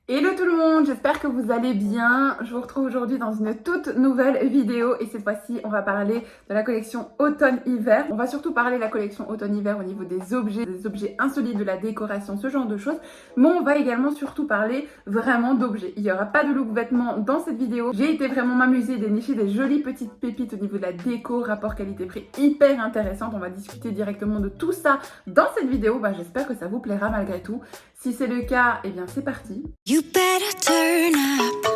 Hello tout le monde, j'espère que vous allez bien. Je vous retrouve aujourd'hui dans une toute nouvelle vidéo et cette fois-ci on va parler de la collection automne-hiver. On va surtout parler de la collection automne-hiver au niveau des objets insolites, de la décoration, ce genre de choses. Mais on va également surtout parler vraiment d'objets. Il n'y aura pas de look vêtements dans cette vidéo. J'ai été vraiment m'amuser, dénicher des jolies petites pépites au niveau de la déco, rapport qualité-prix hyper intéressante. On va discuter directement de tout ça dans cette vidéo. J'espère que ça vous plaira malgré tout. Si c'est le cas, eh bien c'est parti. You better turn up.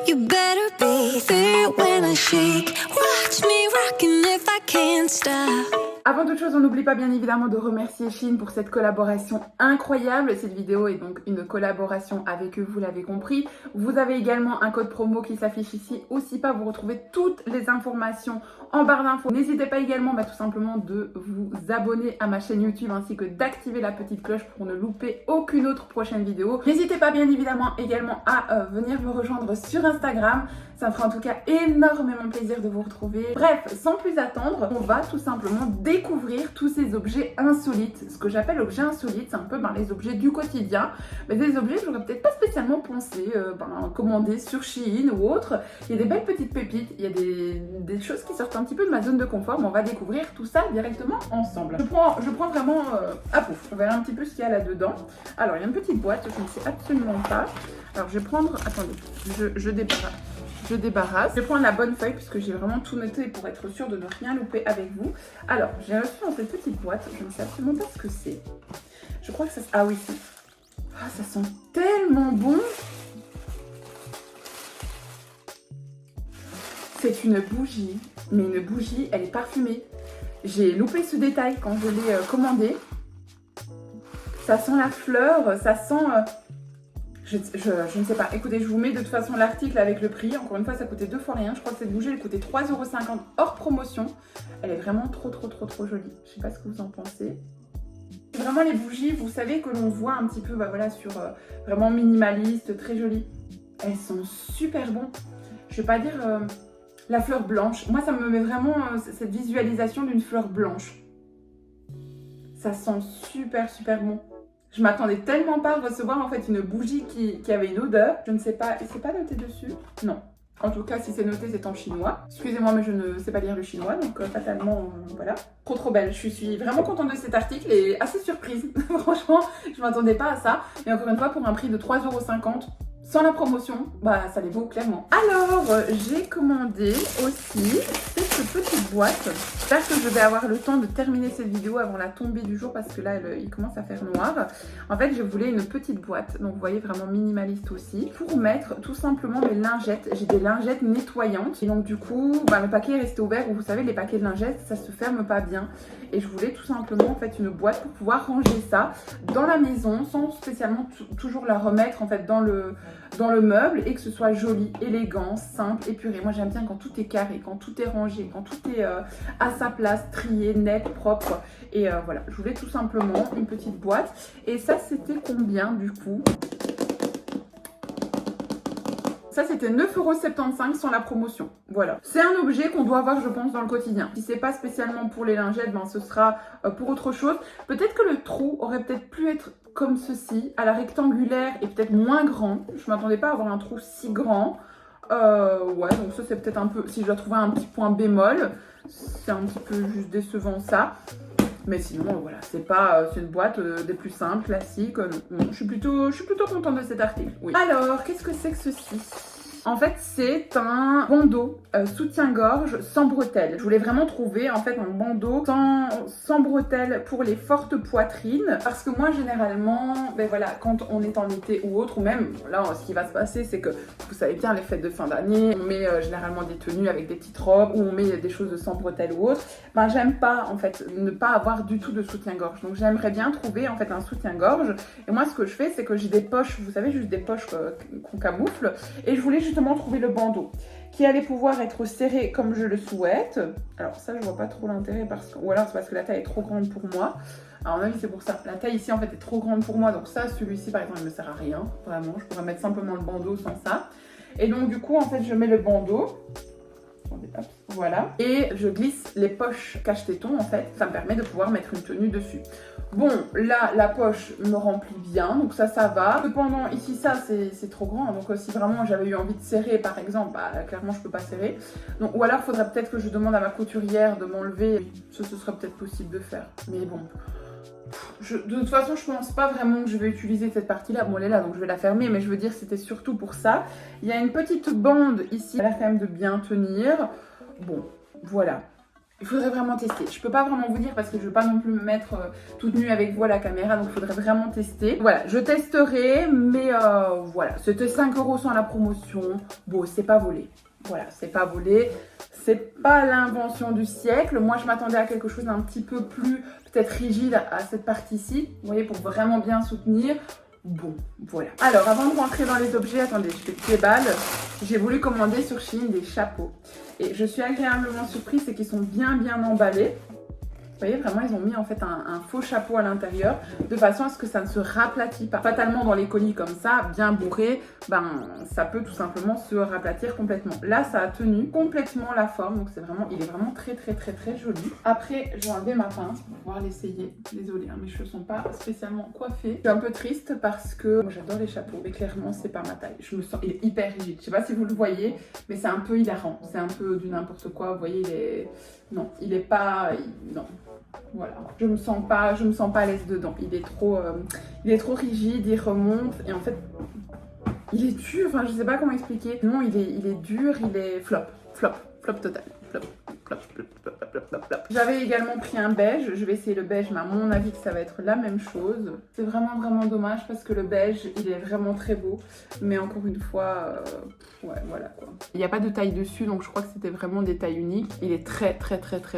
You better be there when I shake. Watch me rockin' if I can't stop. Avant toute chose, on n'oublie pas bien évidemment de remercier Shein pour cette collaboration incroyable. Cette vidéo est donc une collaboration avec eux, vous l'avez compris. Vous avez également un code promo qui s'affiche ici. Aussi pas, vous retrouvez toutes les informations en barre d'infos. N'hésitez pas également tout simplement de vous abonner à ma chaîne YouTube ainsi que d'activer la petite cloche pour ne louper aucune autre prochaine vidéo. N'hésitez pas bien évidemment également à venir me rejoindre sur Instagram. Ça me fera en tout cas énormément plaisir de vous retrouver. Bref, sans plus attendre, on va tout simplement découvrir tous ces objets insolites. Ce que j'appelle objets insolites, c'est un peu les objets du quotidien. Mais des objets que j'aurais peut-être pas spécialement pensé commander sur Shein ou autre. Il y a des belles petites pépites, il y a des choses qui sortent un petit peu de ma zone de confort, mais on va découvrir tout ça directement ensemble. Je prends vraiment à pouf, je verrai un petit peu ce qu'il y a là-dedans. Alors, il y a une petite boîte, je ne sais absolument pas. Alors, je vais prendre, attendez, je débarrasse. Je vais prendre la bonne feuille puisque j'ai vraiment tout noté pour être sûre de ne rien louper avec vous. Alors, j'ai reçu dans cette petite boîte, je ne sais absolument pas ce que c'est. Je crois que ça... Ah oui, si. Ah, ça sent tellement bon. C'est une bougie, mais une bougie, elle est parfumée. J'ai loupé ce détail quand je l'ai commandée. Ça sent la fleur, ça sent... Je ne sais pas. Écoutez, je vous mets de toute façon l'article avec le prix. Encore une fois, ça coûtait 2 fois rien. Je crois que cette bougie, elle coûtait 3,50 € hors promotion. Elle est vraiment trop jolie. Je sais pas ce que vous en pensez. C'est vraiment les bougies, vous savez, que l'on voit un petit peu sur vraiment minimaliste, très jolies. Elles sont super bon. Je vais pas dire la fleur blanche. Moi, ça me met vraiment cette visualisation d'une fleur blanche. Ça sent super bon. Je m'attendais tellement pas à recevoir en fait une bougie qui avait une odeur. Je ne sais pas, c'est pas noté dessus? Non. En tout cas, si c'est noté, c'est en chinois. Excusez-moi, mais je ne sais pas lire le chinois, donc fatalement, voilà. Trop belle. Je suis vraiment contente de cet article et assez surprise. Franchement, je m'attendais pas à ça. Et encore une fois, pour un prix de 3,50 €, sans la promotion, ça les vaut clairement. Alors, j'ai commandé aussi cette petite boîte. J'espère que je vais avoir le temps de terminer cette vidéo avant la tombée du jour parce que là, il commence à faire noir. En fait, je voulais une petite boîte, donc vous voyez, vraiment minimaliste aussi, pour mettre tout simplement mes lingettes. J'ai des lingettes nettoyantes et donc du coup, le paquet est resté ouvert. Vous savez, les paquets de lingettes, ça se ferme pas bien. Et je voulais tout simplement en fait une boîte pour pouvoir ranger ça dans la maison sans spécialement toujours la remettre en fait dans le meuble et que ce soit joli, élégant, simple, épuré. Moi j'aime bien quand tout est carré, quand tout est rangé, quand tout est à sa place, trié, net, propre. Et voilà, je voulais tout simplement une petite boîte. Et ça c'était combien du coup? Ça, c'était 9,75 € sans la promotion. Voilà. C'est un objet qu'on doit avoir, je pense, dans le quotidien. Si c'est pas spécialement pour les lingettes, ce sera pour autre chose. Peut-être que le trou aurait peut-être pu être comme ceci, à la rectangulaire et peut-être moins grand. Je m'attendais pas à avoir un trou si grand. Ouais, donc ça, c'est peut-être un peu... Si je dois trouver un petit point bémol, c'est un petit peu juste décevant ça. Mais sinon, voilà, c'est une boîte des plus simples, classiques. Je suis plutôt contente de cet article, oui. Alors, qu'est-ce que c'est que ceci? En fait, c'est un bandeau soutien-gorge sans bretelles. Je voulais vraiment trouver en fait un bandeau sans bretelles pour les fortes poitrines. Parce que moi, généralement, quand on est en été ou autre, ou même là, ce qui va se passer, c'est que vous savez bien, les fêtes de fin d'année, on met généralement des tenues avec des petites robes ou on met des choses sans bretelles ou autre. J'aime pas en fait ne pas avoir du tout de soutien-gorge. Donc, j'aimerais bien trouver en fait un soutien-gorge. Et moi, ce que je fais, c'est que j'ai des poches, vous savez, juste des poches qu'on camoufle. Et je voulais justement trouver le bandeau qui allait pouvoir être serré comme je le souhaite. Alors ça, je vois pas trop l'intérêt ou alors c'est parce que la taille est trop grande pour moi. Alors, à mon avis, c'est pour ça. La taille ici, en fait, est trop grande pour moi. Donc ça, celui-ci, par exemple, il me sert à rien. Vraiment, je pourrais mettre simplement le bandeau sans ça. Et donc, du coup, en fait, je mets le bandeau. Attendez, hop, voilà. Et je glisse les poches cache-tétons, en fait. Ça me permet de pouvoir mettre une tenue dessus. Bon, là, la poche me remplit bien, donc ça va. Cependant, ici, ça, c'est trop grand. Donc, si vraiment j'avais eu envie de serrer, par exemple, bah, clairement, je peux pas serrer. Donc, ou alors, il faudrait peut-être que je demande à ma couturière de m'enlever. Oui, ce serait peut-être possible de faire. Mais bon, de toute façon, je pense pas vraiment que je vais utiliser cette partie-là. Bon, elle est là, donc je vais la fermer, mais je veux dire, c'était surtout pour ça. Il y a une petite bande ici. Elle a l'air quand même de bien tenir. Bon, voilà. Il faudrait vraiment tester. Je peux pas vraiment vous dire parce que je veux pas non plus me mettre toute nue avec vous à la caméra, donc il faudrait vraiment tester. Voilà, je testerai, mais voilà, c'était 5 € sans la promotion. Bon, c'est pas volé. Voilà, c'est pas volé. C'est pas l'invention du siècle. Moi, je m'attendais à quelque chose d'un petit peu plus peut-être rigide à cette partie-ci. Vous voyez, pour vraiment bien soutenir. Bon, voilà. Alors, avant de rentrer dans les objets, attendez, je fais déballe. J'ai voulu commander sur Shein des chapeaux. Et je suis agréablement surprise, c'est qu'ils sont bien emballés. Vous voyez, vraiment, ils ont mis en fait un faux chapeau à l'intérieur, de façon à ce que ça ne se raplatit pas. Fatalement, dans les colis comme ça, bien bourré, ben, ça peut tout simplement se raplatir complètement. Là, ça a tenu complètement la forme, donc il est vraiment très joli. Après, je vais enlever ma pince pour pouvoir l'essayer. Désolée, hein, mes cheveux sont pas spécialement coiffés. Je suis un peu triste parce que moi, j'adore les chapeaux, mais clairement, c'est pas ma taille. Je me sens, il est hyper rigide. Je sais pas si vous le voyez, mais c'est un peu hilarant. C'est un peu du n'importe quoi. Vous voyez, non, il est pas... Non. Voilà, je me sens pas à l'aise dedans. Il est trop rigide, il remonte et en fait, il est dur. Enfin, je sais pas comment expliquer. Non, il est dur, il est flop total. Flop. J'avais également pris un beige. Je vais essayer le beige, mais à mon avis que ça va être la même chose. C'est vraiment dommage parce que le beige, il est vraiment très beau. Mais encore une fois, ouais, voilà quoi. Il n'y a pas de taille dessus, donc je crois que c'était vraiment des tailles uniques. Il est très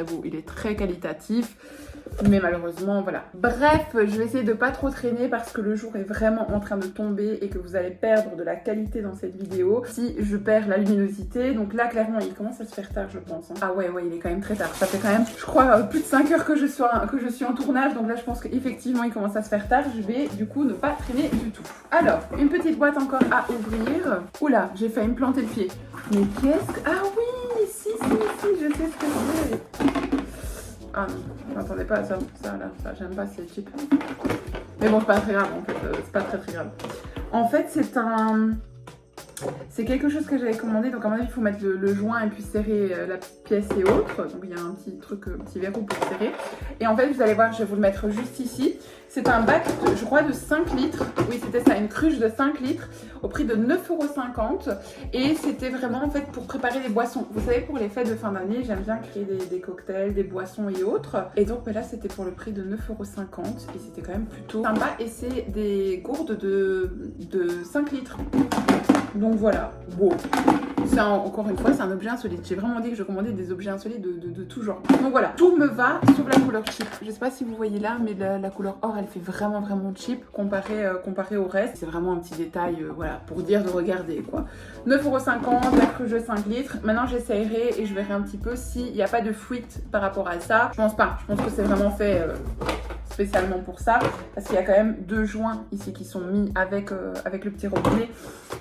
beau. Il est très qualitatif. Mais malheureusement, voilà. Bref, je vais essayer de pas trop traîner parce que le jour est vraiment en train de tomber et que vous allez perdre de la qualité dans cette vidéo si je perds la luminosité. Donc là, clairement, il commence à se faire tard, je pense. Hein. Ah ouais, il est quand même très tard. Ça fait quand même, je crois, plus de 5 heures que je suis en tournage. Donc là, je pense qu'effectivement, il commence à se faire tard. Je vais, du coup, ne pas traîner du tout. Alors, une petite boîte encore à ouvrir. Oula, j'ai failli me planter le pied. Mais qu'est-ce que... Ah oui, si, je sais ce que c'est. Ah non, je m'attendais pas à ça là, j'aime pas, c'est cheap. Mais bon, c'est pas très grave en fait, c'est pas très grave. En fait, c'est quelque chose que j'avais commandé, donc à mon avis, il faut mettre le joint et puis serrer la petite pièce et autres. Donc il y a un petit truc, un petit verrou pour serrer. Et en fait, vous allez voir, je vais vous le mettre juste ici. C'est un bac, je crois, de 5 litres. Oui, c'était ça, une cruche de 5 litres au prix de 9,50 €. Et c'était vraiment en fait pour préparer des boissons. Vous savez, pour les fêtes de fin d'année, j'aime bien créer des cocktails, des boissons et autres. Et donc là, c'était pour le prix de 9,50 € et c'était quand même plutôt sympa. Et c'est des gourdes de 5 litres. Donc voilà, wow. Encore une fois, c'est un objet insolite. J'ai vraiment dit que je commandais des objets insolites de tout genre. Donc voilà, tout me va, sauf la couleur cheap. Je sais pas si vous voyez là, mais la couleur or, elle fait vraiment cheap comparé au reste. C'est vraiment un petit détail, voilà, pour dire de regarder quoi. 9,50 €, la cruche de 5 litres. Maintenant, j'essayerai et je verrai un petit peu s'il n'y a pas de fuite par rapport à ça. Je pense pas. Je pense que c'est vraiment fait... spécialement pour ça, parce qu'il y a quand même 2 joints ici qui sont mis avec le petit robinet.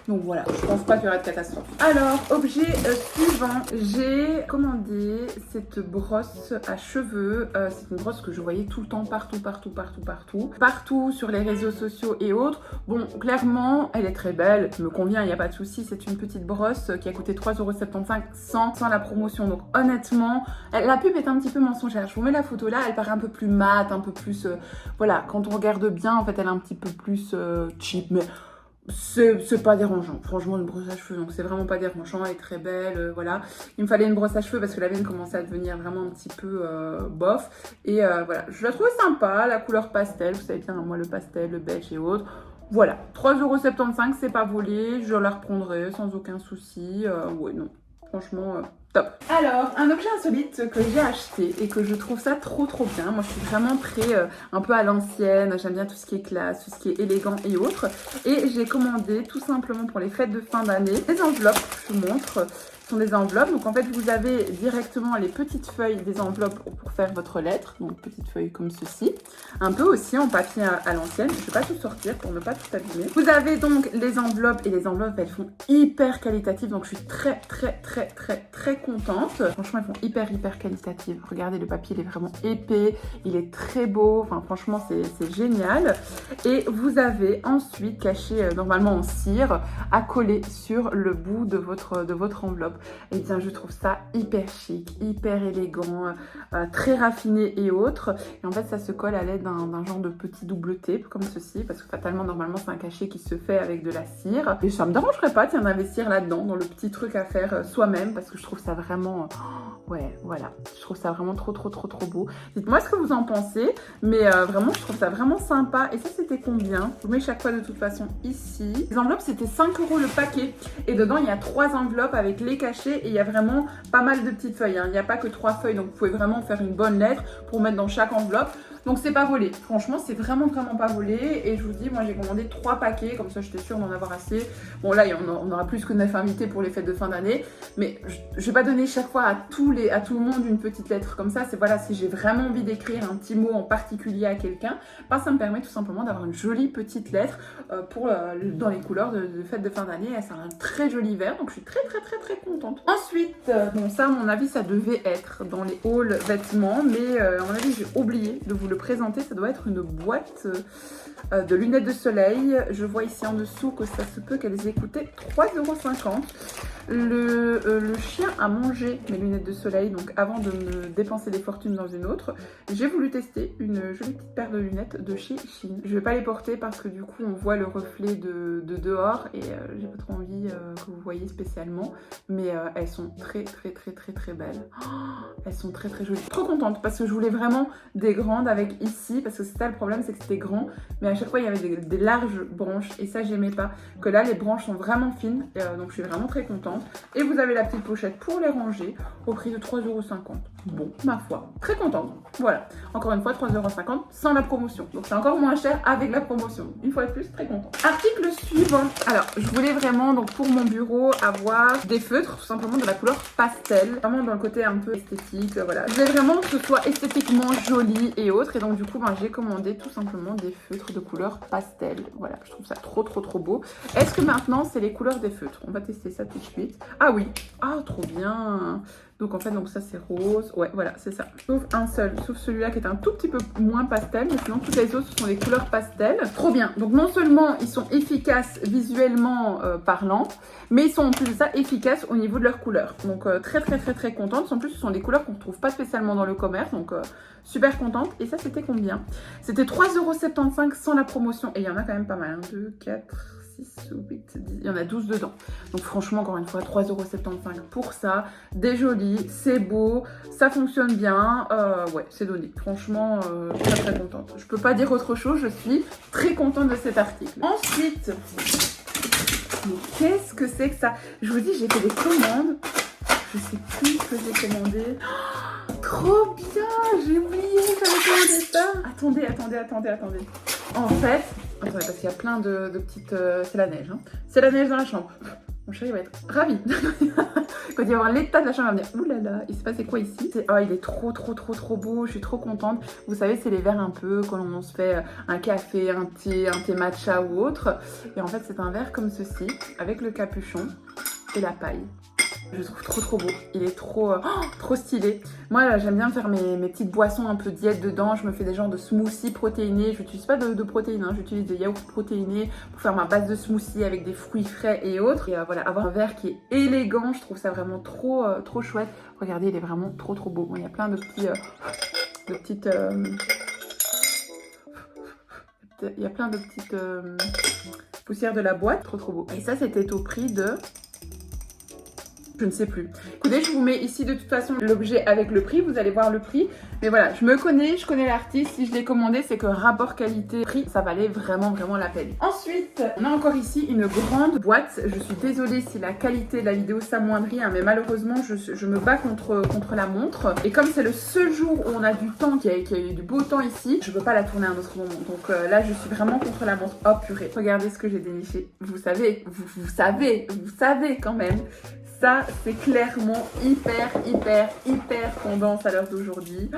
Donc voilà, je pense pas qu'il y aura de catastrophe. Alors, objet suivant, j'ai commandé cette brosse à cheveux. C'est une brosse que je voyais tout le temps, partout sur les réseaux sociaux et autres. Bon, clairement, elle est très belle, elle me convient, il n'y a pas de souci. C'est une petite brosse qui a coûté 3,75 € sans la promotion. Donc honnêtement, la pub est un petit peu mensongère. Je vous mets la photo là, elle paraît un peu plus mate, un peu plus... voilà, quand on regarde bien, en fait, elle est un petit peu plus cheap, mais c'est pas dérangeant. Franchement, une brosse à cheveux, donc c'est vraiment pas dérangeant, elle est très belle, voilà. Il me fallait une brosse à cheveux parce que la mienne commençait à devenir vraiment un petit peu bof. Et voilà, je la trouve sympa, la couleur pastel, vous savez bien, moi, le pastel, le beige et autres. Voilà, 3,75 €, c'est pas volé, je la reprendrai sans aucun souci. Ouais, non, franchement... top. Alors, un objet insolite que j'ai acheté et que je trouve ça trop bien. Moi, je suis vraiment très un peu à l'ancienne. J'aime bien tout ce qui est classe, tout ce qui est élégant et autres. Et j'ai commandé tout simplement pour les fêtes de fin d'année des enveloppes, je vous montre. Ce sont des enveloppes. Donc en fait, vous avez directement les petites feuilles des enveloppes pour faire votre lettre. Donc petites feuilles comme ceci. Un peu aussi en papier à l'ancienne. Je ne vais pas tout sortir pour ne pas tout abîmer. Vous avez donc les enveloppes et les enveloppes, elles font hyper qualitatives. Donc je suis très contente. Franchement, elles font hyper qualitatives. Regardez, le papier, il est vraiment épais. Il est très beau. Enfin, franchement, c'est génial. Et vous avez ensuite caché normalement en cire à coller sur le bout de votre enveloppe. Et bien je trouve ça hyper chic, hyper élégant, très raffiné et autres. Et en fait ça se colle à l'aide d'un genre de petit double tape comme ceci, parce que fatalement normalement c'est un cachet qui se fait avec de la cire. Et ça me dérangerait pas d'y en investir là-dedans, dans le petit truc à faire soi-même, parce que je trouve ça vraiment... ouais, voilà, je trouve ça vraiment trop beau. Dites-moi ce que vous en pensez, mais vraiment je trouve ça vraiment sympa. Et ça c'était combien? Je vous mets chaque fois de toute façon ici. Les enveloppes c'était 5 € le paquet. Et dedans il y a 3 enveloppes avec les cachets et il y a vraiment pas mal de petites feuilles. Il n'y a pas que 3 feuilles, donc vous pouvez vraiment faire une bonne lettre pour mettre dans chaque enveloppe. Donc c'est pas volé. Franchement c'est vraiment pas volé. Et je vous dis, moi j'ai commandé 3 paquets, comme ça j'étais sûre d'en avoir assez. Bon là on aura plus que 9 invités pour les fêtes de fin d'année. Mais je vais pas donner chaque fois à tout le monde une petite lettre comme ça. C'est voilà, si j'ai vraiment envie d'écrire un petit mot en particulier à quelqu'un, bah, ça me permet tout simplement d'avoir une jolie petite lettre dans les couleurs de fête de fin d'année. C'est un très joli vert, donc je suis très contente. Ensuite, bon ça à mon avis ça devait être dans les hauls vêtements, mais à mon avis j'ai oublié de vous le présenter. Ça doit être une boîte de lunettes de soleil. Je vois ici en dessous que ça se peut qu'elles aient coûté 3,50 €. Le chien a mangé mes lunettes de soleil, donc avant de me dépenser des fortunes dans une autre, j'ai voulu tester une jolie petite paire de lunettes de chez Shein. Je vais pas les porter parce que du coup on voit le reflet de dehors et j'ai pas trop envie que vous voyez spécialement, mais elles sont très belles. Oh, elles sont très jolies. Trop contente parce que je voulais vraiment des grandes avec ici, parce que c'était ça le problème, c'est que c'était grand, mais à chaque fois il y avait des larges branches et ça j'aimais pas. Que là les branches sont vraiment fines, donc je suis vraiment très contente. Et vous avez la petite pochette pour les ranger au prix de 3,50 €. Bon, ma foi, très contente. Voilà, encore une fois 3,50 € sans la promotion. Donc c'est encore moins cher avec la promotion. Une fois de plus, très contente. Article suivant. Alors, je voulais vraiment, donc pour mon bureau, avoir des feutres, tout simplement de la couleur pastel. Vraiment dans le côté un peu esthétique, voilà. Je voulais vraiment que ce soit esthétiquement joli et autres. Et donc du coup, ben, j'ai commandé tout simplement des feutres de couleur pastel. Voilà, je trouve ça trop beau. Est-ce que maintenant, c'est les couleurs des feutres? On va tester ça tout de suite. Ah oui, ah trop bien. Donc en fait, donc ça c'est rose, ouais voilà c'est ça. Sauf un seul, sauf celui-là qui est un tout petit peu moins pastel, mais sinon toutes les autres ce sont des couleurs pastel. Trop bien, donc non seulement ils sont efficaces visuellement parlant, mais ils sont en plus de ça efficaces au niveau de leur couleur. Donc très contente. En plus ce sont des couleurs qu'on ne trouve pas spécialement dans le commerce, donc super contente. Et ça c'était combien? C'était 3,75 € sans la promotion, et il y en a quand même pas mal, hein. 2, 4... 6, 8, 10, il y en a 12 dedans. Donc franchement, encore une fois, 3,75 € pour ça. Des jolis, c'est beau, ça fonctionne bien. Ouais, c'est donné. Franchement, très contente. Je peux pas dire autre chose, je suis très contente de cet article. Ensuite, mais qu'est-ce que c'est que ça? Je vous dis, j'ai fait des commandes. Je sais plus ce que j'ai commandé. Oh, trop bien, j'ai oublié que j'avais commandé ça. Attendez. En fait, attendez, parce qu'il y a plein de petites... c'est la neige, hein. C'est la neige dans la chambre. Mon chéri va être ravi. Quand il va voir l'état de la chambre, il va me dire, oulala, il s'est passé quoi ici? Oh, il est trop beau, je suis trop contente. Vous savez, c'est les verres un peu, quand on se fait un café, un thé matcha ou autre. Et en fait, c'est un verre comme ceci, avec le capuchon et la paille. Je le trouve trop beau, il est trop stylé. Moi j'aime bien faire mes petites boissons un peu diète dedans. Je me fais des genres de smoothies protéinés. Je n'utilise pas de protéines, hein. J'utilise des yaourts protéinés pour faire ma base de smoothie avec des fruits frais et autres. Et voilà, avoir un verre qui est élégant, je trouve ça vraiment trop chouette. Regardez, il est vraiment trop beau. Bon, il y a plein de petites il y a plein de petites poussières de la boîte, trop beau. Et ça c'était au prix de... je ne sais plus. Écoutez, je vous mets ici de toute façon l'objet avec le prix, vous allez voir le prix. Mais voilà, je me connais, je connais l'artiste. Si je l'ai commandé, c'est que rapport qualité-prix, ça valait vraiment la peine. Ensuite, on a encore ici une grande boîte. Je suis désolée si la qualité de la vidéo s'amoindrit, hein, mais malheureusement, je me bats contre la montre. Et comme c'est le seul jour où on a du temps, qu'il y a eu du beau temps ici, je ne peux pas la tourner à un autre moment. Donc là, je suis vraiment contre la montre. Oh purée, regardez ce que j'ai déniché. Vous savez quand même. Ça, c'est clairement hyper tendance à l'heure d'aujourd'hui.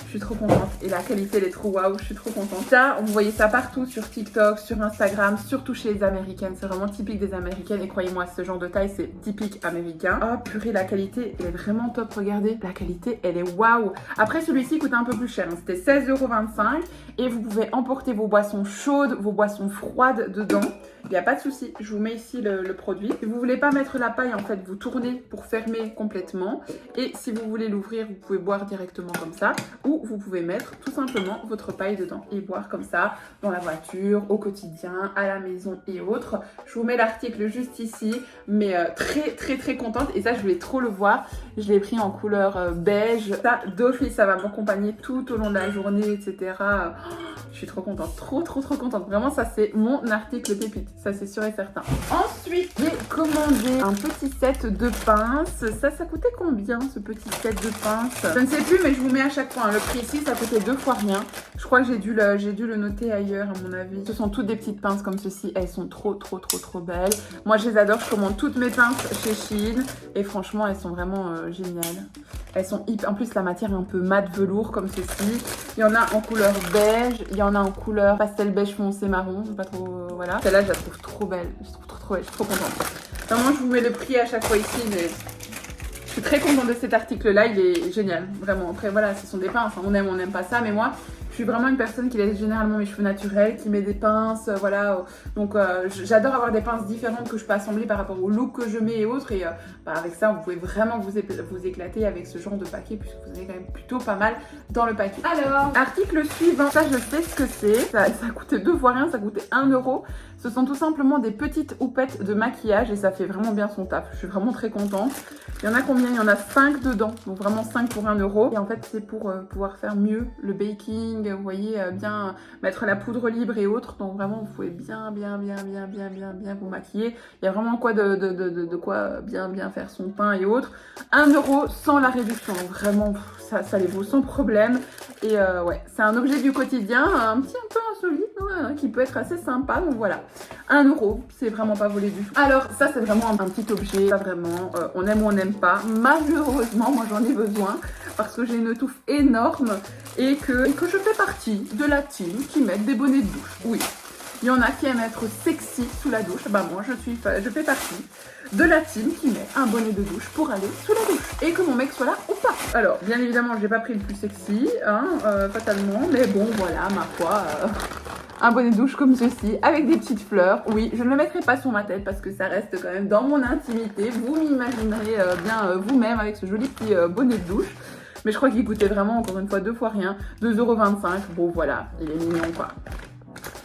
Je suis trop contente et la qualité elle est trop waouh, je suis trop contente. Ça, vous voyez ça partout sur TikTok, sur Instagram, surtout chez les Américaines. C'est vraiment typique des Américaines et croyez-moi, ce genre de taille c'est typique américain. Oh purée, la qualité elle est vraiment top, regardez. La qualité elle est waouh. Après celui-ci coûte un peu plus cher, hein. C'était 16,25 € et vous pouvez emporter vos boissons chaudes, vos boissons froides dedans. Il n'y a pas de souci, je vous mets ici le produit. Si vous voulez pas mettre la paille, en fait, vous tournez pour fermer complètement. Et si vous voulez l'ouvrir, vous pouvez boire directement comme ça. Ou vous pouvez mettre tout simplement votre paille dedans et boire comme ça dans la voiture, au quotidien, à la maison et autres. Je vous mets l'article juste ici, mais très contente. Et ça, je voulais trop le voir. Je l'ai pris en couleur beige. Ça, d'office, ça va m'accompagner tout au long de la journée, etc. Je suis trop contente, trop contente. Vraiment, ça c'est mon article pépite, ça c'est sûr et certain. Ensuite, j'ai commandé un petit set de pinces. Ça coûtait combien ce petit set de pinces? Je ne sais plus, mais je vous mets à chaque fois. Hein. Le prix ici, ça coûtait 2 fois rien. Je crois que j'ai dû le noter ailleurs à mon avis. Ce sont toutes des petites pinces comme ceci. Elles sont trop belles. Moi, je les adore. Je commande toutes mes pinces chez Shein. Et franchement, elles sont vraiment géniales. Elles sont hyper... En plus, la matière est un peu mat velours comme ceci. Il y en a en couleur beige. Il y en a en couleur pastel beige foncé marron. Pas trop... voilà. Celle-là, je la trouve trop belle. Je trouve trop belle. Je suis trop contente. Vraiment, je vous mets le prix à chaque fois ici, mais... Je suis très contente de cet article-là, il est génial, vraiment. Après, voilà, ce sont des pinces, hein. On n'aime pas ça, mais moi, je suis vraiment une personne qui laisse généralement mes cheveux naturels, qui met des pinces, voilà. Donc, j'adore avoir des pinces différentes que je peux assembler par rapport au look que je mets et autres. Et avec ça, vous pouvez vraiment vous éclater avec ce genre de paquet, puisque vous avez quand même plutôt pas mal dans le paquet. Alors, article suivant, ça, je sais ce que c'est. Ça coûtait 2 fois rien, ça coûtait 1 €. Ce sont tout simplement des petites houppettes de maquillage et ça fait vraiment bien son taf. Je suis vraiment très contente. Il y en a combien? Il y en a 5 dedans, donc vraiment 5 pour 1 €. Et en fait, c'est pour pouvoir faire mieux le baking, vous voyez, bien mettre la poudre libre et autres. Donc vraiment, vous pouvez bien vous maquiller. Il y a vraiment quoi de quoi bien faire son teint et autres. 1 € sans la réduction, donc vraiment, ça les vaut sans problème. Et ouais, c'est un objet du quotidien, un peu insolite, hein, qui peut être assez sympa. Donc voilà, 1 €, c'est vraiment pas volé du tout. Alors ça, c'est vraiment un petit objet, ça vraiment, on aime ou on n'aime pas. Malheureusement, moi j'en ai besoin parce que j'ai une touffe énorme et que je fais partie de la team qui met des bonnets de douche. Oui, il y en a qui aiment être sexy sous la douche. Bah moi, je fais partie de la team qui met un bonnet de douche pour aller sous la douche et que mon mec soit là ou pas. Alors, bien évidemment, j'ai pas pris le plus sexy, hein, fatalement, mais bon, voilà, ma foi, un bonnet de douche comme ceci, avec des petites fleurs. Oui, je ne le mettrai pas sur ma tête parce que ça reste quand même dans mon intimité. Vous m'imaginerez bien vous-même avec ce joli petit bonnet de douche. Mais je crois qu'il coûtait vraiment, encore une fois, 2 fois rien, 2,25 €. Bon, voilà, il est mignon, quoi.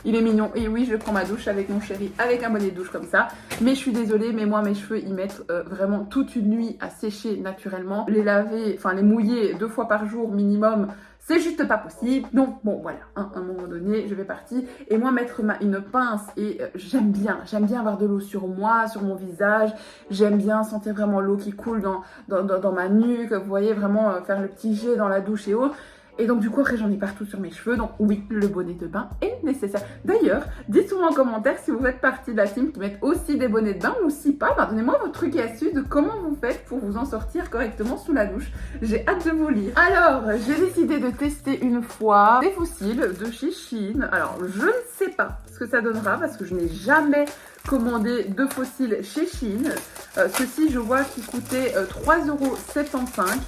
Il est mignon. Et oui, je prends ma douche avec mon chéri, avec un bonnet de douche comme ça. Mais je suis désolée, mais moi, mes cheveux, ils mettent vraiment toute une nuit à sécher naturellement. Les laver, enfin les mouiller 2 fois par jour minimum, c'est juste pas possible. Donc bon, voilà, hein, à un moment donné, je vais partir. Et moi, mettre une pince, et j'aime bien avoir de l'eau sur moi, sur mon visage. J'aime bien sentir vraiment l'eau qui coule dans ma nuque. Vous voyez, vraiment faire le petit jet dans la douche et autres. Et donc du coup après j'en ai partout sur mes cheveux, donc oui, le bonnet de bain est nécessaire. D'ailleurs, dites-moi en commentaire si vous faites partie de la team qui met aussi des bonnets de bain ou si pas, bah, donnez-moi votre truc et astuce de comment vous faites pour vous en sortir correctement sous la douche. J'ai hâte de vous lire. Alors, j'ai décidé de tester une fois des fossiles de chez Shein. Alors, je ne sais pas ce que ça donnera parce que je n'ai jamais commandé de fossiles chez Shein. Ceci, je vois qu'il coûtait 3,75 €.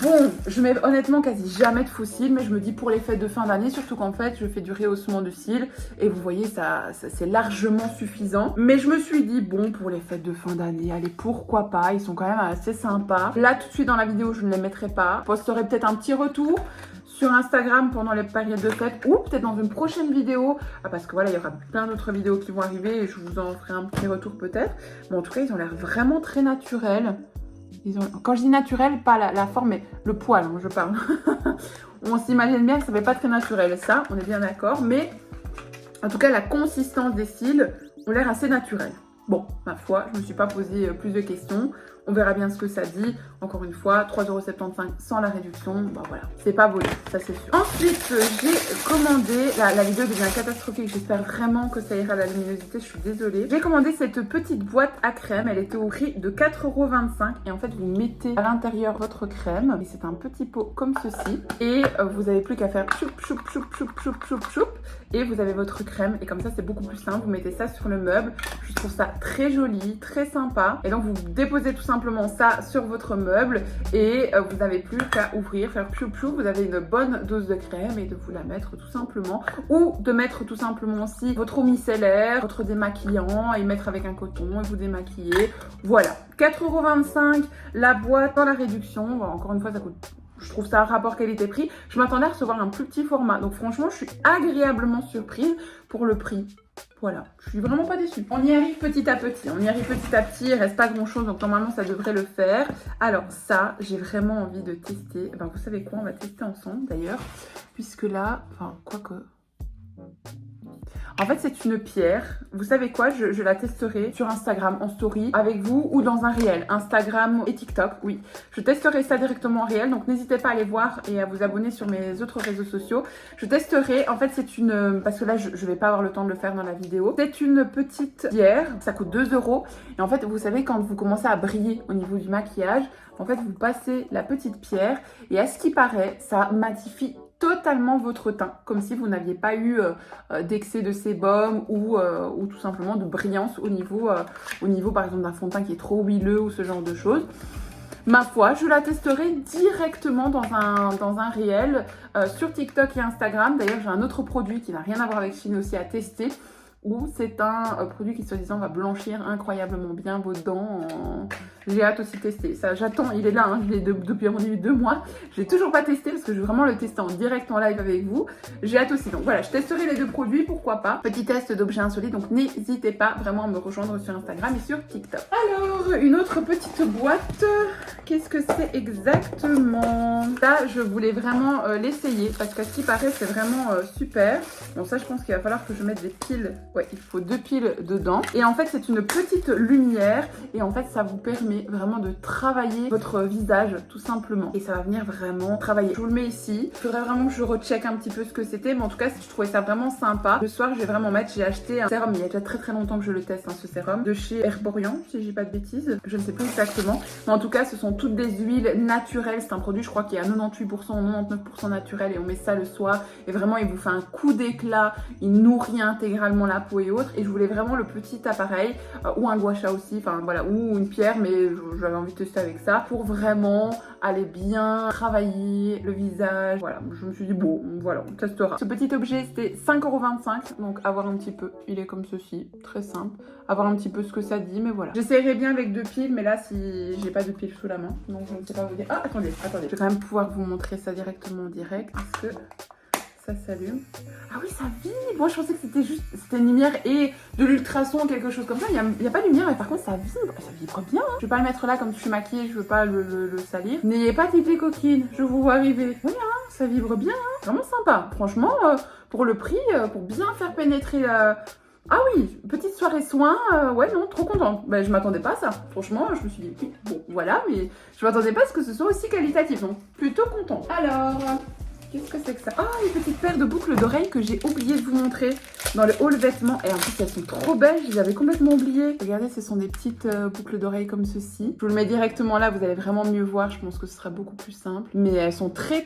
Bon, je mets honnêtement quasi jamais de fossiles, mais je me dis pour les fêtes de fin d'année, surtout qu'en fait, je fais du rehaussement de cils et vous voyez, ça c'est largement suffisant. Mais je me suis dit, bon, pour les fêtes de fin d'année, allez, pourquoi pas, ils sont quand même assez sympas. Là, tout de suite dans la vidéo, je ne les mettrai pas. Je posterai peut-être un petit retour sur Instagram pendant les périodes de fête ou peut-être dans une prochaine vidéo parce que voilà, il y aura plein d'autres vidéos qui vont arriver et je vous en ferai un petit retour peut-être. Mais en tout cas, ils ont l'air vraiment très naturels. Quand je dis naturel, pas la forme, mais le poil, hein, je parle. On s'imagine bien que ça fait pas très naturel, ça, on est bien d'accord. Mais en tout cas, la consistance des cils ont l'air assez naturelle. Bon, ma foi, je ne me suis pas posé plus de questions. On verra bien ce que ça dit. Encore une fois, 3,75 € sans la réduction. Bah voilà, c'est pas volé, ça c'est sûr. Ensuite, j'ai commandé, la vidéo devient catastrophique. J'espère vraiment que ça ira à la luminosité, je suis désolée. J'ai commandé cette petite boîte à crème. Elle était au prix de 4,25 € et en fait, vous mettez à l'intérieur votre crème. Et c'est un petit pot comme ceci. Et vous n'avez plus qu'à faire choup, choup, choup, choup, choup, choup, choup. Et vous avez votre crème. Et comme ça, c'est beaucoup plus simple. Vous mettez ça sur le meuble. Je trouve ça très joli, très sympa. Et donc, vous déposez tout simplement ça sur votre meuble. Et vous n'avez plus qu'à ouvrir, faire choup, choup. Vous avez une bonne dose de crème et de vous la mettre tout simplement. Ou de mettre tout simplement aussi votre eau micellaire, votre démaquillant et mettre avec un coton et vous démaquiller. Voilà. 4,25 € la boîte dans la réduction. Voilà, encore une fois, ça coûte... Je trouve ça un rapport qualité-prix. Je m'attendais à recevoir un plus petit format. Donc franchement, je suis agréablement surprise pour le prix. Voilà, je suis vraiment pas déçue. On y arrive petit à petit. Il reste pas grand chose. Donc normalement, ça devrait le faire. Alors ça, j'ai vraiment envie de tester. Ben, vous savez quoi, on va tester ensemble d'ailleurs. Puisque là, enfin, quoique... En fait, c'est une pierre. Vous savez quoi, je la testerai sur Instagram en story avec vous ou dans un réel. Instagram et TikTok, oui. Je testerai ça directement en réel. Donc, n'hésitez pas à aller voir et à vous abonner sur mes autres réseaux sociaux. Je testerai. En fait, c'est une... Parce que là, je vais pas avoir le temps de le faire dans la vidéo. C'est une petite pierre. Ça coûte 2 €. Et en fait, vous savez, quand vous commencez à briller au niveau du maquillage, en fait, vous passez la petite pierre. Et à ce qui paraît, ça matifie totalement votre teint, comme si vous n'aviez pas eu d'excès de sébum ou tout simplement de brillance au niveau par exemple d'un fond de teint qui est trop huileux ou ce genre de choses. Ma foi, je la testerai directement dans un réel sur TikTok et Instagram. D'ailleurs, j'ai un autre produit qui n'a rien à voir avec Chine aussi à tester, où c'est un produit qui soi-disant va blanchir incroyablement bien vos dents. J'ai hâte aussi de tester. Ça, j'attends, il est là, hein, je l'ai depuis à mon avis 2 mois. Je l'ai toujours pas testé parce que je veux vraiment le tester en direct, en live avec vous. J'ai hâte aussi. Donc voilà, je testerai les 2 produits, pourquoi pas. Petit test d'objets insolites, donc n'hésitez pas vraiment à me rejoindre sur Instagram et sur TikTok. Alors, une autre petite boîte. Qu'est-ce que c'est exactement? Là, je voulais vraiment l'essayer parce qu'à ce qui paraît, c'est vraiment super. Bon, ça, je pense qu'il va falloir que je mette des piles. Ouais, il faut 2 piles dedans. Et en fait, c'est une petite lumière. Et en fait, ça vous permet vraiment de travailler votre visage, tout simplement. Et ça va venir vraiment travailler. Je vous le mets ici. Il faudrait vraiment que je recheck un petit peu ce que c'était. Mais en tout cas, je trouvais ça vraiment sympa. Le soir, je vais vraiment mettre... J'ai acheté un sérum. Il y a déjà très très longtemps que je le teste, hein, ce sérum. De chez Herborian, si je dis pas de bêtises. Je ne sais plus exactement. Mais en tout cas, ce sont toutes des huiles naturelles. C'est un produit, je crois, qui est à 98% ou 99% naturel. Et on met ça le soir. Et vraiment, il vous fait un coup d'éclat. Il nourrit intégralement la peau et autres. Et je voulais vraiment le petit appareil. Ou un gua sha aussi. Enfin, voilà. Ou une pierre. Mais j'avais envie de tester avec ça. Pour vraiment aller bien travailler le visage. Voilà. Je me suis dit, bon, voilà, on testera. Ce petit objet, c'était 5,25 €. Donc, à voir un petit peu. Il est comme ceci. Très simple. À voir un petit peu ce que ça dit. Mais voilà. J'essaierai bien avec 2 piles. Mais là, si j'ai pas de piles sous la main. Donc, je ne sais pas vous dire. Ah, attendez. Je vais quand même pouvoir vous montrer ça directement en direct. Parce que ça s'allume. Ah oui, ça vibre. Moi, je pensais que c'était une lumière et de l'ultrason, quelque chose comme ça. Il n'y a pas de lumière, mais par contre, ça vibre. Ça vibre bien. Hein. Je vais pas le mettre là comme je suis maquillée. Je veux pas le salir. N'ayez pas titillé coquine. Je vous vois arriver. Oui, hein, ça vibre bien. Hein. Vraiment sympa. Franchement, pour le prix, pour bien faire pénétrer la... Ah oui, petite soirée soin, ouais non, trop contente. Ben, je m'attendais pas à ça. Franchement, je me suis dit, oui, bon, voilà, mais je m'attendais pas à ce que ce soit aussi qualitatif. Donc, plutôt contente. Alors... Qu'est-ce que c'est que ça? Ah, une petite paire de boucles d'oreilles que j'ai oublié de vous montrer dans le haul vêtements. Et en plus, elles sont trop belles, je les avais complètement oubliées. Regardez, ce sont des petites boucles d'oreilles comme ceci. Je vous le mets directement là, vous allez vraiment mieux voir. Je pense que ce sera beaucoup plus simple. Mais elles sont très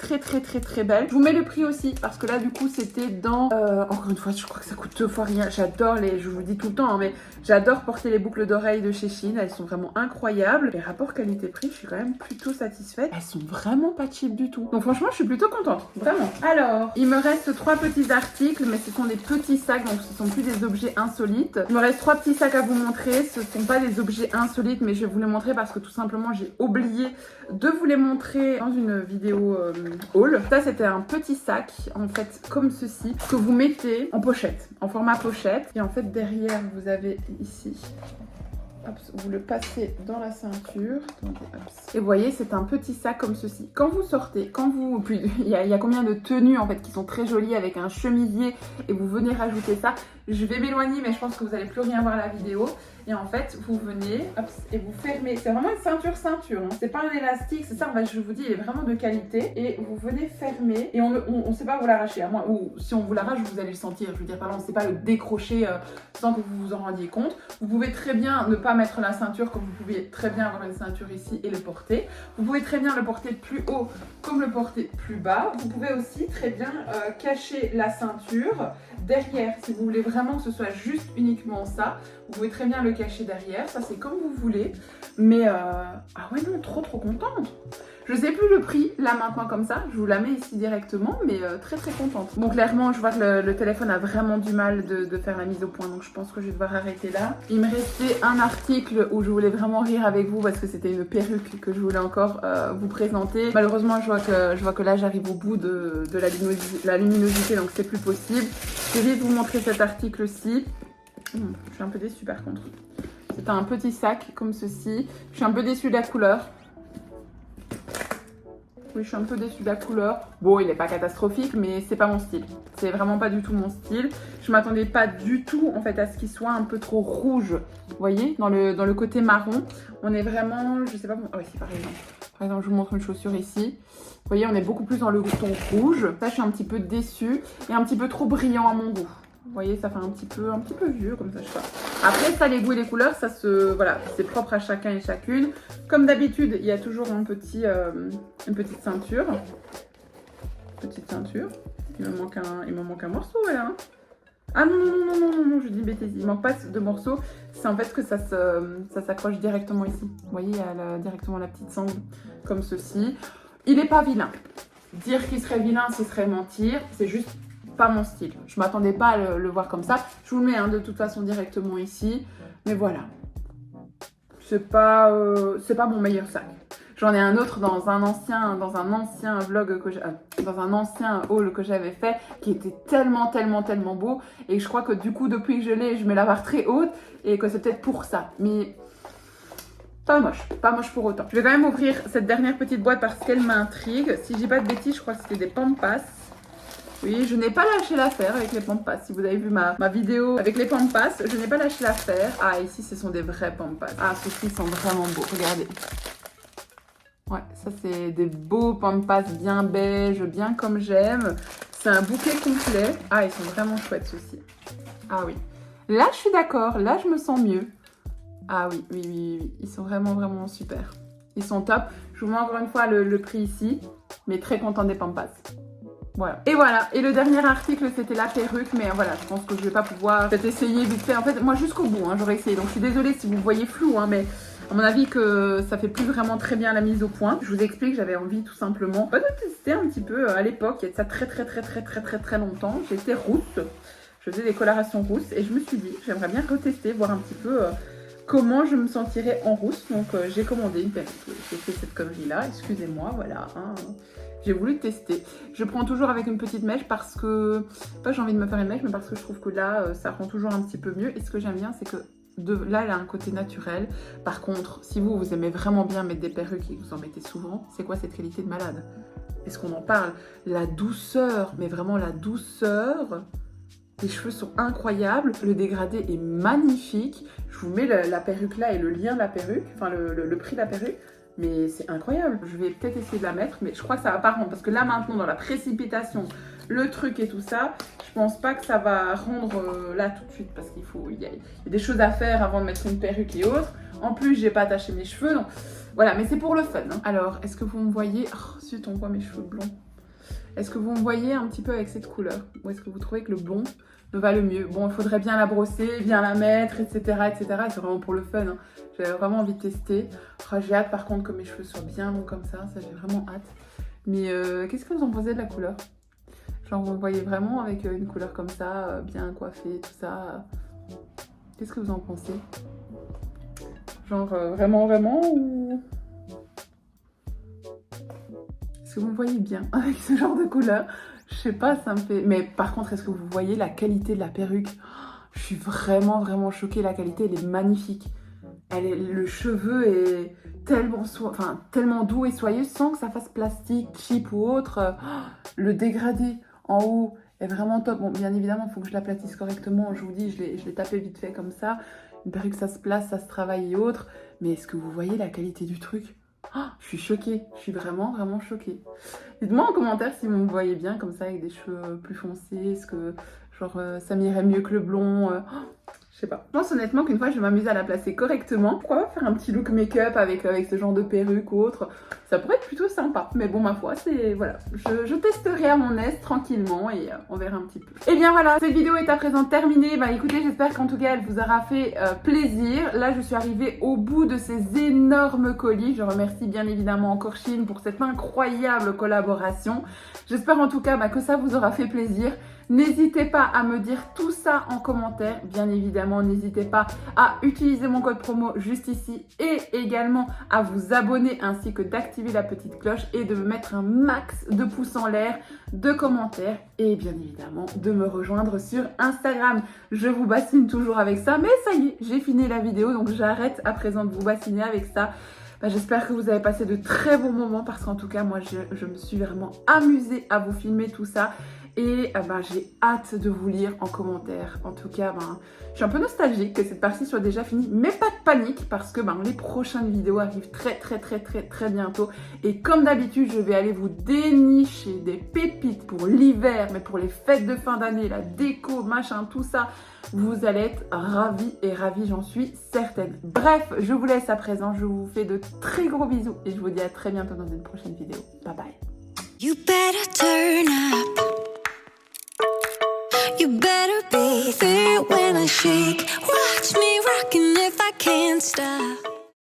belles. Je vous mets le prix aussi, parce que là, du coup, c'était dans... encore une fois, je crois que ça coûte 2 fois rien. J'adore les... Je vous le dis tout le temps, hein, mais j'adore porter les boucles d'oreilles de chez Shein. Elles sont vraiment incroyables. Les rapports qualité-prix, je suis quand même plutôt satisfaite. Elles sont vraiment pas cheap du tout. Donc franchement, je suis plutôt contente. Vraiment. Alors, il me reste 3 petits articles, mais ce sont des petits sacs, donc ce sont plus des objets insolites. Il me reste 3 petits sacs à vous montrer. Ce ne sont pas des objets insolites, mais je vais vous les montrer parce que tout simplement, j'ai oublié de vous les montrer dans une vidéo haul. Ça, c'était un petit sac, en fait, comme ceci, que vous mettez en pochette, en format pochette. Et en fait, derrière, vous avez ici... Hop, vous le passez dans la ceinture. Attendez, et vous voyez, c'est un petit sac comme ceci. Quand vous sortez, il y a combien de tenues en fait qui sont très jolies avec un chemisier et vous venez rajouter ça. Je vais m'éloigner, mais je pense que vous n'allez plus rien voir à la vidéo. Et en fait, vous venez hop, et vous fermez. C'est vraiment une ceinture, hein. C'est pas un élastique, c'est ça. En fait, je vous dis, il est vraiment de qualité. Et vous venez fermer. Et on ne sait pas vous l'arracher. À moi, ou si on vous l'arrache, vous allez le sentir. Je veux dire, par exemple, on ne sait pas le décrocher sans que vous vous en rendiez compte. Vous pouvez très bien ne pas mettre la ceinture, comme vous pouvez très bien avoir une ceinture ici et le porter. Vous pouvez très bien le porter plus haut, comme le porter plus bas. Vous pouvez aussi très bien cacher la ceinture derrière, si vous voulez vraiment que ce soit juste uniquement ça. Vous pouvez très bien le cacher derrière, ça c'est comme vous voulez. Mais ah ouais non, trop contente. Je sais plus le prix là maintenant comme ça, je vous la mets ici directement, mais très contente. Bon, clairement je vois que le téléphone a vraiment du mal de faire la mise au point, donc je pense que je vais devoir arrêter là. Il me restait un article où je voulais vraiment rire avec vous parce que c'était une perruque que je voulais encore vous présenter. Malheureusement je vois que là j'arrive au bout de la luminosité, donc c'est plus possible. Je vais vous montrer cet article-ci. Je suis un peu déçue par contre. C'est un petit sac comme ceci. Je suis un peu déçue de la couleur. Oui, je suis un peu déçue de la couleur. Bon, il n'est pas catastrophique, mais c'est pas mon style. C'est vraiment pas du tout mon style. Je m'attendais pas du tout, en fait, à ce qu'il soit un peu trop rouge. Vous voyez, dans le côté marron, on est vraiment, je sais pas... Ah oui, c'est par exemple. Par exemple, je vous montre une chaussure ici. Vous voyez, on est beaucoup plus dans le ton rouge. Ça, je suis un petit peu déçue et un petit peu trop brillant à mon goût. Vous voyez, ça fait un petit peu vieux comme ça, je sais pas. Après, ça, les goûts et les couleurs, ça se... Voilà, c'est propre à chacun et chacune. Comme d'habitude, il y a toujours une petite ceinture. Petite ceinture. Il me manque un morceau, là. Hein. Ah non, je dis bêtise. Il manque pas de morceau. C'est en fait que ça s'accroche directement ici. Vous voyez, il y a directement la petite sangle, comme ceci. Il n'est pas vilain. Dire qu'il serait vilain, ce serait mentir. C'est juste... pas mon style. Je m'attendais pas à le voir comme ça. Je vous le mets de toute façon directement ici. Mais voilà. C'est pas mon meilleur sac. J'en ai un autre dans un ancien vlog que dans un ancien haul que j'avais fait qui était tellement beau. Et je crois que du coup, depuis que je l'ai, je mets la barre très haute et que c'est peut-être pour ça. Mais pas moche pour autant. Je vais quand même ouvrir cette dernière petite boîte parce qu'elle m'intrigue. Si je dis pas de bêtises, je crois que c'était des Pampas. Oui, je n'ai pas lâché l'affaire avec les Pampas. Si vous avez vu ma vidéo avec les Pampas, je n'ai pas lâché l'affaire. Ah, ici, ce sont des vrais Pampas. Ah, ceux-ci sont vraiment beaux. Regardez. Ouais, ça, c'est des beaux Pampas bien beige, bien comme j'aime. C'est un bouquet complet. Ah, ils sont vraiment chouettes, ceux-ci. Ah oui. Là, je suis d'accord. Là, je me sens mieux. Ah oui. Ils sont vraiment super. Ils sont top. Je vous mets encore une fois le prix ici. Mais très content des Pampas. Voilà. Et voilà. Et le dernier article, c'était la perruque. Mais voilà, je pense que je vais pas pouvoir peut-être essayer vite fait. En fait, moi, jusqu'au bout, hein, j'aurais essayé. Donc, je suis désolée si vous voyez flou, hein, mais à mon avis que ça fait plus vraiment très bien la mise au point. Je vous explique, j'avais envie tout simplement de tester un petit peu à l'époque. Il y a de ça très longtemps. J'étais rousse. Je faisais des colorations rousses. Et je me suis dit, j'aimerais bien retester, voir un petit peu... comment je me sentirais en rousse. Donc j'ai commandé une perruque. J'ai fait cette connerie là, excusez-moi, voilà. Hein. J'ai voulu tester. Je prends toujours avec une petite mèche parce que, pas j'ai envie de me faire une mèche, mais parce que je trouve que là, ça rend toujours un petit peu mieux. Et ce que j'aime bien, c'est que là, elle a un côté naturel. Par contre, si vous aimez vraiment bien mettre des perruques et que vous en mettez souvent, c'est quoi cette qualité de malade? Est-ce qu'on en parle? La douceur, mais vraiment la douceur. Les cheveux sont incroyables, le dégradé est magnifique. Je vous mets la perruque là et le lien de la perruque, enfin le prix de la perruque. Mais c'est incroyable. Je vais peut-être essayer de la mettre, mais je crois que ça va pas rendre. Parce que là maintenant, dans la précipitation, le truc et tout ça, je pense pas que ça va rendre là tout de suite. Parce qu'il y a des choses à faire avant de mettre une perruque et autres. En plus, j'ai pas attaché mes cheveux, donc voilà. Mais c'est pour le fun. Hein. Alors, est-ce que vous me voyez? Oh, zut, on voit mes cheveux blonds. Est-ce que vous me voyez un petit peu avec cette couleur? Ou est-ce que vous trouvez que le blond me va le mieux? Bon, il faudrait bien la brosser, bien la mettre, etc. C'est vraiment pour le fun. Hein. J'avais vraiment envie de tester. Oh, j'ai hâte par contre que mes cheveux soient bien longs comme ça. Ça, j'ai vraiment hâte. Mais qu'est-ce que vous en pensez de la couleur? Genre, vous me voyez vraiment avec une couleur comme ça, bien coiffée, tout ça. Qu'est-ce que vous en pensez? Genre, vraiment ou... Est-ce que vous me voyez bien avec ce genre de couleur? Je sais pas, ça me fait... Mais par contre, est-ce que vous voyez la qualité de la perruque? Je suis vraiment choquée. La qualité, elle est magnifique. Le cheveu est tellement doux et soyeux sans que ça fasse plastique, cheap ou autre. Le dégradé en haut est vraiment top. Bon, bien évidemment, il faut que je l'aplatisse correctement. Je vous dis, je l'ai tapé vite fait comme ça. Une perruque, ça se place, ça se travaille et autres. Mais est-ce que vous voyez la qualité du truc? Oh, je suis choquée. Je suis vraiment, vraiment choquée. Dites-moi en commentaire si vous me voyez bien comme ça avec des cheveux plus foncés. Est-ce que genre ça m'irait mieux que le blond? Je sais pas. Je pense honnêtement qu'une fois je vais m'amuser à la placer correctement. Pourquoi pas faire un petit look make-up avec ce genre de perruque ou autre? Ça pourrait être plutôt sympa. Mais bon, ma foi, c'est voilà. Je testerai à mon aise tranquillement et on verra un petit peu. Et bien voilà, cette vidéo est à présent terminée. Bah écoutez, j'espère qu'en tout cas elle vous aura fait plaisir. Là, je suis arrivée au bout de ces énormes colis. Je remercie bien évidemment encore Shein pour cette incroyable collaboration. J'espère en tout cas que ça vous aura fait plaisir. N'hésitez pas à me dire tout ça en commentaire, bien évidemment, n'hésitez pas à utiliser mon code promo juste ici et également à vous abonner ainsi que d'activer la petite cloche et de me mettre un max de pouces en l'air, de commentaires et bien évidemment de me rejoindre sur Instagram. Je vous bassine toujours avec ça, mais ça y est, j'ai fini la vidéo donc j'arrête à présent de vous bassiner avec ça. J'espère que vous avez passé de très bons moments parce qu'en tout cas, moi, je me suis vraiment amusée à vous filmer tout ça. Et j'ai hâte de vous lire en commentaire. En tout cas, je suis un peu nostalgique que cette partie soit déjà finie. Mais pas de panique parce que les prochaines vidéos arrivent très bientôt. Et comme d'habitude, je vais aller vous dénicher des pépites pour l'hiver, mais pour les fêtes de fin d'année, la déco, machin, tout ça. Vous allez être ravis et ravis, j'en suis certaine. Bref, je vous laisse à présent. Je vous fais de très gros bisous et je vous dis à très bientôt dans une prochaine vidéo. Bye bye. You better turn up. You better be there when I shake. Watch me rockin' if I can't stop.